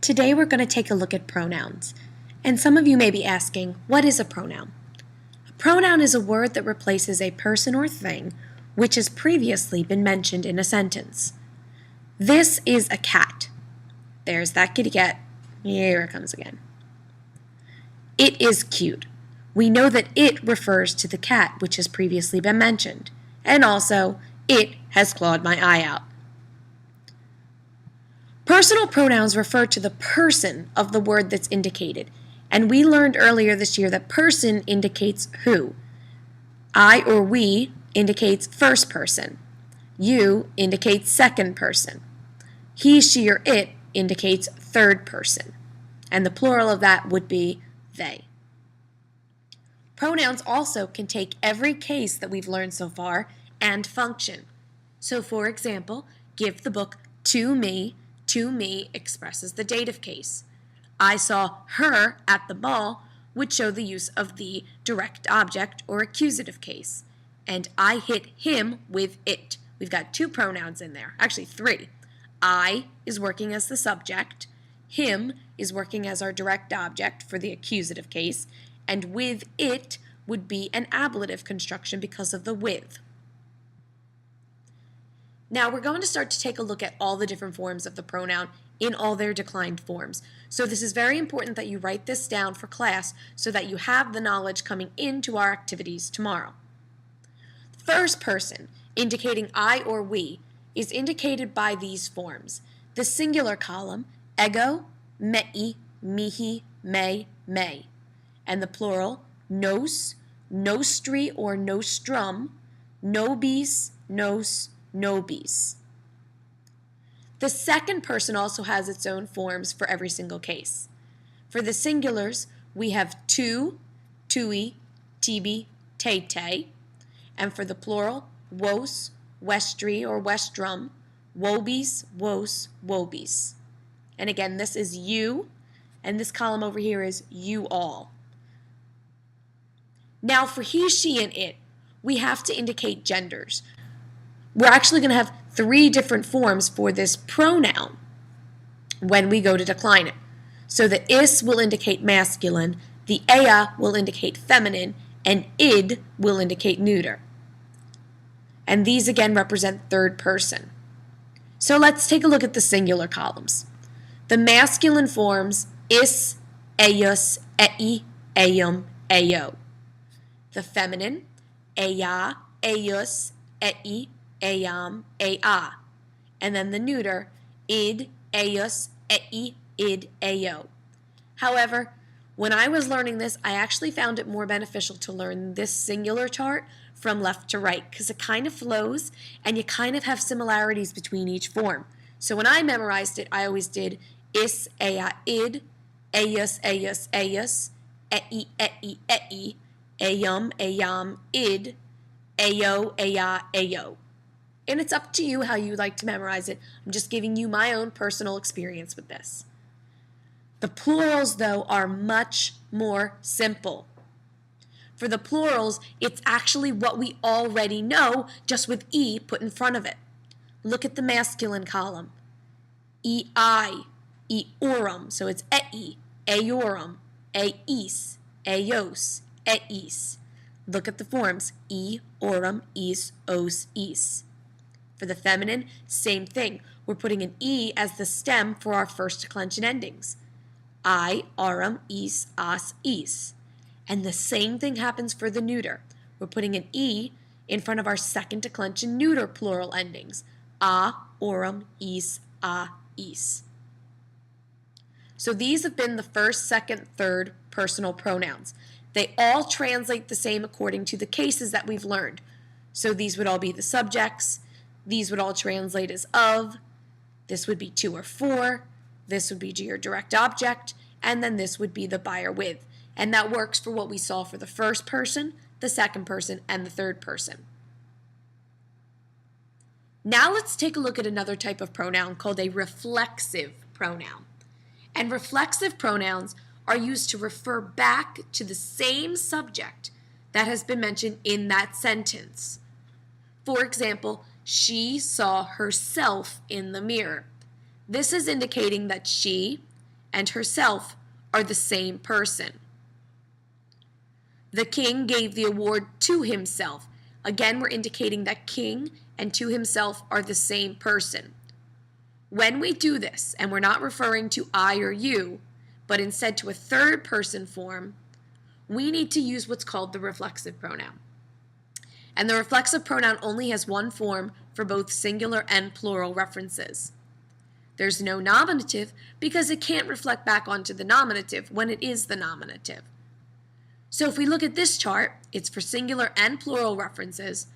Today we're going to take a look at pronouns. And some of you may be asking, what is a pronoun? A pronoun is a word that replaces a person or thing which has previously been mentioned in a sentence. This is a cat. There's that kitty cat. Here it comes again. It is cute. We know that it refers to the cat which has previously been mentioned. And also, it has clawed my eye out. Personal pronouns refer to the person of the word that's indicated, and we learned earlier this year that person indicates who. I or we indicates first person. You indicates second person. He, she, or it indicates third person, and the plural of that would be they. Pronouns also can take every case that we've learned so far and function. So, for example, give the book to me. To me expresses the dative case. I saw her at the mall would show the use of the direct object or accusative case. And I hit him with it. We've got two pronouns in there, actually three. I is working as the subject, him is working as our direct object for the accusative case, and with it would be an ablative construction because of the with. Now we're going to start to take a look at all the different forms of the pronoun in all their declined forms. So this is very important that you write this down for class so that you have the knowledge coming into our activities tomorrow. First person, indicating I or we, is indicated by these forms. The singular column, ego, mei, mihi, me. And the plural, nos, nostri or nostrum, nobis, nos, nobis. The second person also has its own forms for every single case. For the singulars, we have tu, tui, tibi, te. And for the plural, wos, westri or westrum, wobis, wos, wobis. And again, this is you, and this column over here is you all. Now for he, she, and it, we have to indicate genders. We're actually going to have three different forms for this pronoun when we go to decline it. So the is will indicate masculine, the ea will indicate feminine, and id will indicate neuter. And these again represent third person. So let's take a look at the singular columns. The masculine forms is, eius, ei, eum, eo. The feminine, ea, eius, ei, eam, ea. And then the neuter, id, eius, ei, id, eo. However, when I was learning this, I actually found it more beneficial to learn this singular chart from left to right because it kind of flows and you kind of have similarities between each form. So when I memorized it, I always did is, ea, id, eius, eius, eius, ei, ei, ei, eum, eam, id, eo, ea, eo. And it's up to you how you like to memorize it. I'm just giving you my own personal experience with this. The plurals, though, are much more simple. For the plurals, it's actually what we already know, just with e put in front of it. Look at the masculine column. Ei, eorum, so it's ei, eorum, eis, eos, eis. Look at the forms, e, orum, is, os, is. For the feminine, same thing. We're putting an e as the stem for our first declension endings. I, arum, is, as, is. And the same thing happens for the neuter. We're putting an e in front of our second declension neuter plural endings. A, orum, is, a, is. So these have been the first, second, third personal pronouns. They all translate the same according to the cases that we've learned. So these would all be the subjects. These would all translate as of. This would be to or for. This would be to your direct object. And then this would be the by or with. And that works for what we saw for the first person, the second person, and the third person. Now let's take a look at another type of pronoun called a reflexive pronoun. And reflexive pronouns are used to refer back to the same subject that has been mentioned in that sentence. For example, she saw herself in the mirror. This is indicating that she and herself are the same person. The king gave the award to himself. Again, we're indicating that king and to himself are the same person. When we do this, and we're not referring to I or you, but instead to a third person form, we need to use what's called the reflexive pronoun. And the reflexive pronoun only has one form for both singular and plural references. There's no nominative because it can't reflect back onto the nominative when it is the nominative. So if we look at this chart, it's for singular and plural references.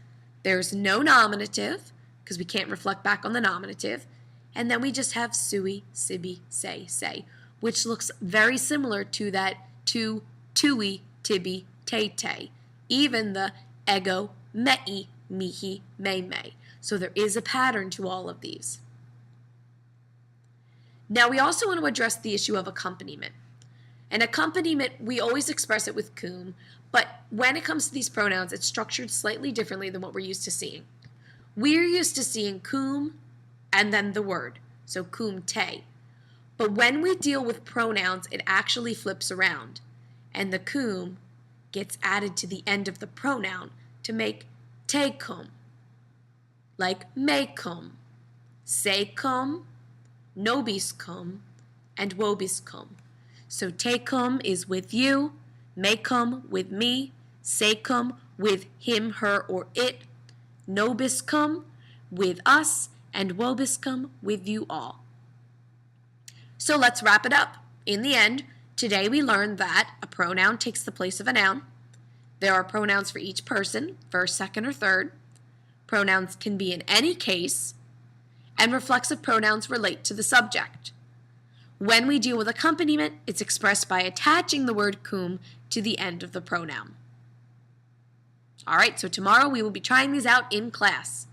There's no nominative because we can't reflect back on the nominative. And then we just have sui, sibi, say, which looks very similar to that tu, tui, tibi, te, even the ego, mei, mihi, me. So there is a pattern to all of these. Now we also want to address the issue of accompaniment. An accompaniment, we always express it with cum, but when it comes to these pronouns, it's structured slightly differently than what we're used to seeing. We're used to seeing cum and then the word, so cum te. But when we deal with pronouns, it actually flips around, and the cum gets added to the end of the pronoun to make te cum, like me cum, se cum, nobis cum, and vobis cum. So te cum is with you, me cum with me, se cum with him, her, or it, nobis cum with us, and vobis cum with you all. So let's wrap it up. In the end, today we learned that a pronoun takes the place of a noun. There are pronouns for each person, first, second, or third. Pronouns can be in any case, and reflexive pronouns relate to the subject. When we deal with accompaniment, it's expressed by attaching the word cum to the end of the pronoun. All right, so tomorrow we will be trying these out in class.